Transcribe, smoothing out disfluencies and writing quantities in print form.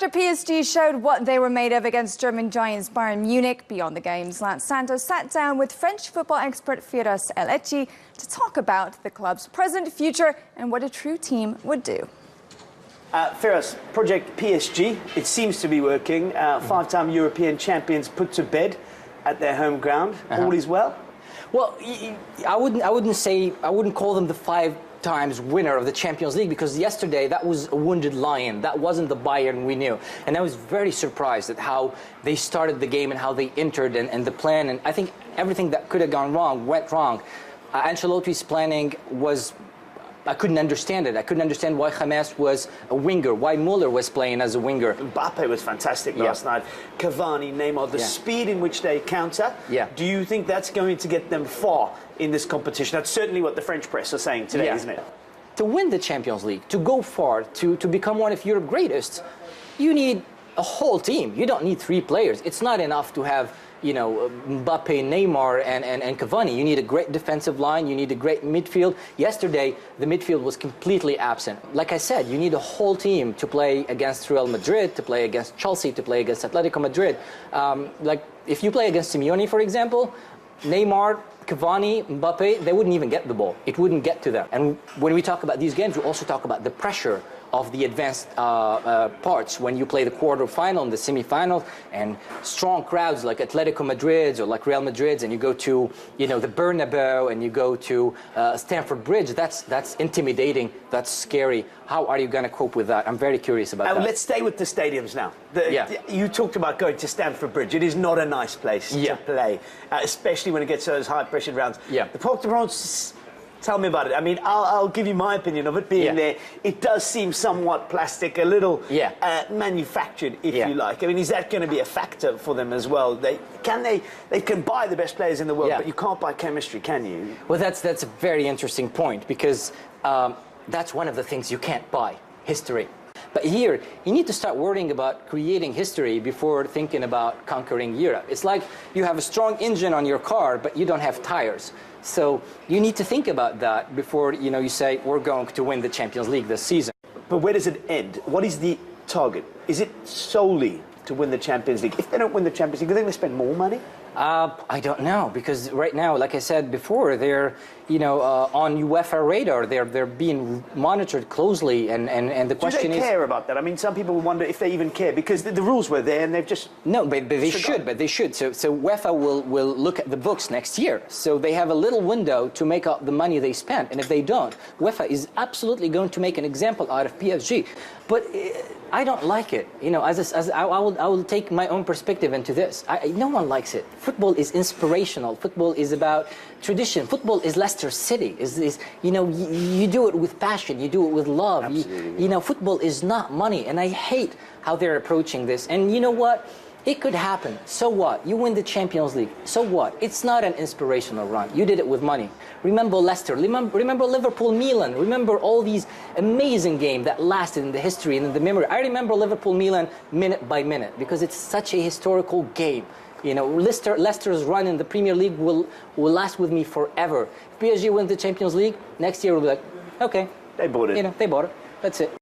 After PSG showed what they were made of against German giants Bayern Munich beyond the games, Lance Santos sat down with French football expert Firas El-Echi to talk about the club's present, future and what a true team would do. Firas, project PSG, it seems to be working. Five-time European champions put to bed at their home ground. All is well? Well, I wouldn't call them the 5 times winner of the Champions League, because yesterday that was a wounded lion. That wasn't the Bayern we knew. And I was very surprised at how they started the game and how they entered and the plan. And I think everything that could have gone wrong went wrong. Ancelotti's planning was, I couldn't understand it. I couldn't understand why James was a winger, why Muller was playing as a winger. Mbappe was fantastic last night. Cavani, Neymar, the speed in which they counter. Do you think that's going to get them far in this competition? That's certainly what the French press are saying today, isn't it? To win the Champions League, to go far, to become one of Europe's greatest, you need a whole team. You don't need 3 players. It's not enough to have, you know, Mbappe, Neymar, and Cavani. You need a great defensive line. You need a great midfield. Yesterday, the midfield was completely absent. Like I said, you need a whole team to play against Real Madrid, to play against Chelsea, to play against Atletico Madrid. Like, if you play against Simeone, for example, Neymar, Cavani, Mbappe, they wouldn't even get the ball. It wouldn't get to them. And when we talk about these games, we also talk about the pressure of the advanced parts when you play the quarterfinal and the semifinals, and strong crowds like Atletico Madrid's or like Real Madrid's, and you go to, you know, the Bernabeu and you go to Stamford Bridge. That's intimidating. That's scary. How are you going to cope with that? I'm very curious about that. Let's stay with the stadiums now. You talked about going to Stamford Bridge. It is not a nice place to play, especially when it gets those high-pressured rounds. The Parc de France. Tell me about it. I mean, I'll give you my opinion of it being there. It does seem somewhat plastic, a little manufactured, if you like. I mean, is that going to be a factor for them as well? They can buy the best players in the world, but you can't buy chemistry, can you? Well, that's a very interesting point, because that's one of the things you can't buy: history. But here, you need to start worrying about creating history before thinking about conquering Europe. It's like you have a strong engine on your car, but you don't have tires. So you need to think about that before, you know, you say, we're going to win the Champions League this season. But where does it end? What is the target? Is it solely to win the Champions League? If they don't win the Champions League, do they going to spend more money? I don't know, because right now, like I said before, they're, you know, on UEFA radar. They're being monitored closely, and the question is, do they care about that? I mean, some people wonder if they even care, because the rules were there and they've just but they should. But they should. So UEFA will look at the books next year. So they have a little window to make up the money they spent, and if they don't, UEFA is absolutely going to make an example out of PSG. But I don't like it. You know, I will take my own perspective into this. No one likes it. Football is inspirational. Football is about tradition. Football is Leicester City. You know, you do it with passion. You do it with love. You know, football is not money. And I hate how they're approaching this. And you know what? It could happen. So what? You win the Champions League. So what? It's not an inspirational run. You did it with money. Remember Leicester. Remember Liverpool, Milan. Remember all these amazing games that lasted in the history and in the memory. I remember Liverpool, Milan minute by minute, because it's such a historical game. You know, Leicester's run in the Premier League will last with me forever. If PSG wins the Champions League, next year we'll be like, okay. They bought it. You know, they bought it. That's it.